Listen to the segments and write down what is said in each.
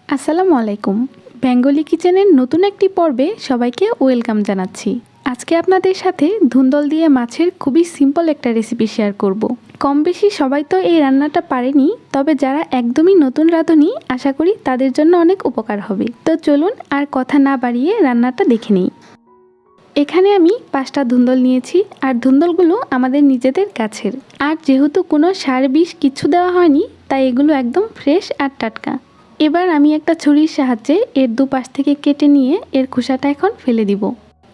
আসসালামু আলাইকুম। বেঙ্গলি কিচেনের নতুন একটি পর্বে সবাইকে ওয়েলকাম জানাচ্ছি। আজকে আপনাদের সাথে ধুন্দল দিয়ে মাছের খুবই সিম্পল একটা রেসিপি শেয়ার করব। কম বেশি সবাই তো এই রান্নাটা পারেনি, তবে যারা একদমই নতুন রাঁধুনি আশা করি তাদের জন্য অনেক উপকার হবে। তো চলুন আর কথা না বাড়িয়ে রান্নাটা দেখে নিই। এখানে আমি 5টা ধুন্দল নিয়েছি, আর ধুন্দলগুলো আমাদের নিজেদের গাছের। আর যেহেতু কোনো সার বিষ কিছু দেওয়া হয়নি, তাই এগুলো একদম ফ্রেশ আর টাটকা। এবার আমি একটা ছুরির সাহায্যে এর দুপাশ থেকে কেটে নিয়ে এর খোসাটা এখন ফেলে দিব।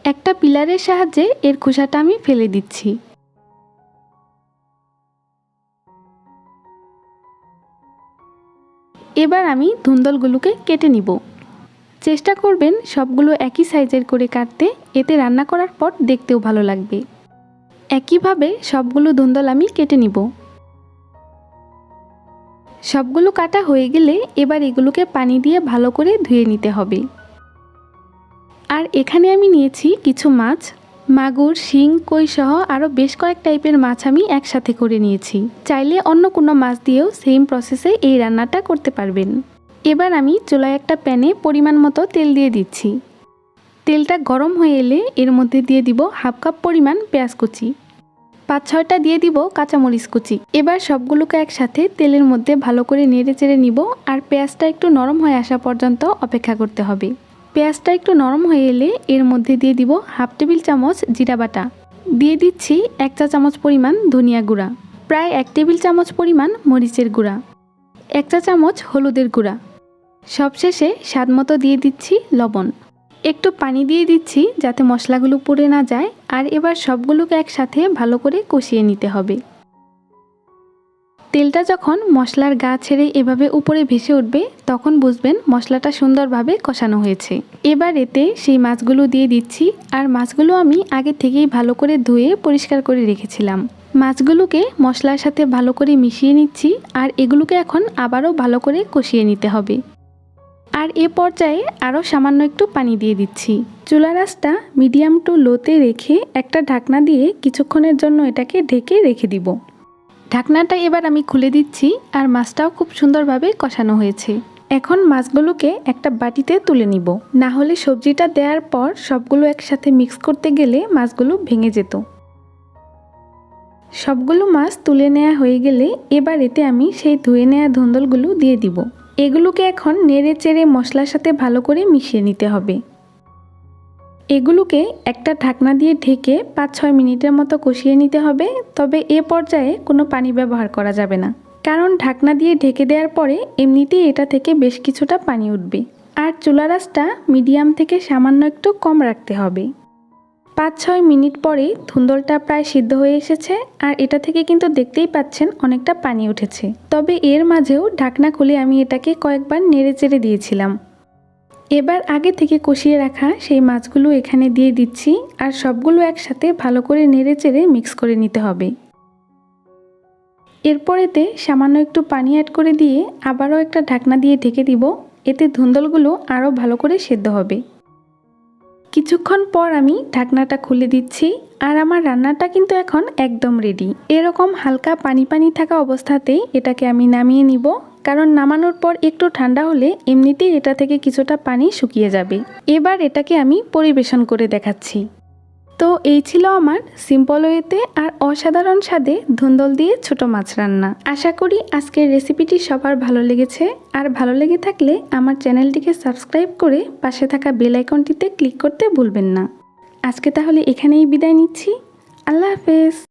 একটা পিলারের সাহায্যে এর খোসাটা আমি ফেলে দিচ্ছি। এবার আমি ধুন্দলগুলোকে কেটে নিব। চেষ্টা করবেন সবগুলো একই সাইজের করে কাটতে, এতে রান্না করার পর দেখতেও ভালো লাগবে। একইভাবে সবগুলো ধুন্দল আমি কেটে নিব। সবগুলো কাটা হয়ে গেলে এবার এগুলোকে পানি দিয়ে ভালো করে ধুয়ে নিতে হবে। আর এখানে আমি নিয়েছি কিছু মাছ, মাগুর, শিং, কই সহ আরও বেশ কয়েক টাইপের মাছ আমি একসাথে করে নিয়েছি। চাইলে অন্য কোনো মাছ দিয়েও সেম প্রসেসে এই রান্নাটা করতে পারবেন। এবার আমি চুলায় একটা প্যানে পরিমাণ মতো তেল দিয়ে দিচ্ছি। তেলটা গরম হয়ে এলে এর মধ্যে দিয়ে দিব হাফ কাপ পরিমাণ পেঁয়াজ কুচি, 5-6টা দিয়ে দিব কাঁচামরিচ কুচি। এবার সবগুলোকে একসাথে তেলের মধ্যে ভালো করে নেড়ে চেড়ে নিব, আর পেঁয়াজটা একটু নরম হয়ে আসা পর্যন্ত অপেক্ষা করতে হবে। পেঁয়াজটা একটু নরম হয়ে এলে এর মধ্যে দিয়ে দিব হাফ টেবিল চামচ জিরা বাটা, দিয়ে দিচ্ছি 1 চা চামচ পরিমাণ ধনিয়া গুঁড়া, প্রায় 1 টেবিল চামচ পরিমাণ মরিচের গুঁড়া, 1 চা চামচ হলুদের গুঁড়া। সবশেষে স্বাদ মতো দিয়ে দিচ্ছি লবণ। একটু পানি দিয়ে দিচ্ছি যাতে মশলাগুলো পুড়ে না যায়। আর এবার সবগুলোকে একসাথে ভালো করে কষিয়ে নিতে হবে। তেলটা যখন মশলার গা ছেড়ে এভাবে উপরে ভেসে উঠবে, তখন বুঝবেন মশলাটা সুন্দরভাবে কষানো হয়েছে। এবার এতে সেই মাছগুলো দিয়ে দিচ্ছি, আর মাছগুলো আমি আগে থেকেই ভালো করে ধুয়ে পরিষ্কার করে রেখেছিলাম। মাছগুলোকে মশলার সাথে ভালো করে মিশিয়ে নিচ্ছি, আর এগুলোকে এখন আবারও ভালো করে কষিয়ে নিতে হবে। আর এ পর্যায়ে আরও সামান্য একটু পানি দিয়ে দিচ্ছি। চুলার আঁচটা মিডিয়াম টু লোতে রেখে একটা ঢাকনা দিয়ে কিছুক্ষণের জন্য এটাকে ঢেকে রেখে দিব। ঢাকনাটা এবার আমি খুলে দিচ্ছি, আর মাছটাও খুব সুন্দরভাবে কষানো হয়েছে। এখন মাছগুলোকে একটা বাটিতে তুলে নিব, না হলে সবজিটা দেওয়ার পর সবগুলো একসাথে মিক্স করতে গেলে মাছগুলো ভেঙে যেত। সবগুলো মাছ তুলে নেওয়া হয়ে গেলে এবার এতে আমি সেই ধুয়ে নেওয়া ধুন্দলগুলো দিয়ে দিব। এগুলোকে এখন নেড়ে চেড়ে মশলার সাথে ভালো করে মিশিয়ে নিতে হবে। এগুলোকে একটা ঢাকনা দিয়ে ঢেকে 5-6 মিনিটের মতো কষিয়ে নিতে হবে। তবে এ পর্যায়ে কোনো পানি ব্যবহার করা যাবে না, কারণ ঢাকনা দিয়ে ঢেকে দেওয়ার পরে এমনিতেই এটা থেকে বেশ কিছুটা পানি উঠবে। আর চুলার আঁচটা মিডিয়াম থেকে সামান্য একটু কম রাখতে হবে। 5-6 মিনিট পরে ধুন্দলটা প্রায় সিদ্ধ হয়ে এসেছে, আর এটা থেকে কিন্তু দেখতেই পাচ্ছেন অনেকটা পানি উঠেছে। তবে এর মাঝেও ঢাকনা খুলে আমি এটাকে কয়েকবার নেড়ে চেড়ে দিয়েছিলাম। এবার আগে থেকে কষিয়ে রাখা সেই মাছগুলো এখানে দিয়ে দিচ্ছি, আর সবগুলো একসাথে ভালো করে নেড়ে চেড়ে মিক্স করে নিতে হবে। এরপর এতে সামান্য একটু পানি অ্যাড করে দিয়ে আবারও একটা ঢাকনা দিয়ে ঢেকে দিব। এতে ধুন্দলগুলো আরও ভালো করে সেদ্ধ হবে। কিছুক্ষণ পর আমি ঢাকনাটা খুলে দিচ্ছি, আর আমার রান্নাটা কিন্তু এখন একদম রেডি। এরকম হালকা পানি পানি থাকা অবস্থাতেই এটাকে আমি নামিয়ে নিব, কারণ নামানোর পর একটু ঠান্ডা হলে এমনিতেই এটা থেকে কিছুটা পানি শুকিয়ে যাবে। এবার এটাকে আমি পরিবেশন করে দেখাচ্ছি। তো এই ছিল আমার সিম্পল ওয়েতে আর অসাধারণ স্বাদে ধুন্দল দিয়ে ছোট মাছ রান্না। আশা করি আজকের রেসিপিটি সবার ভালো লেগেছে, আর ভালো লেগে থাকলে আমার চ্যানেলটিকে সাবস্ক্রাইব করে পাশে থাকা বেল আইকনটিতে ক্লিক করতে ভুলবেন না। আজকে তাহলে এখানেই বিদায় নিচ্ছি। আল্লাহ হাফেজ।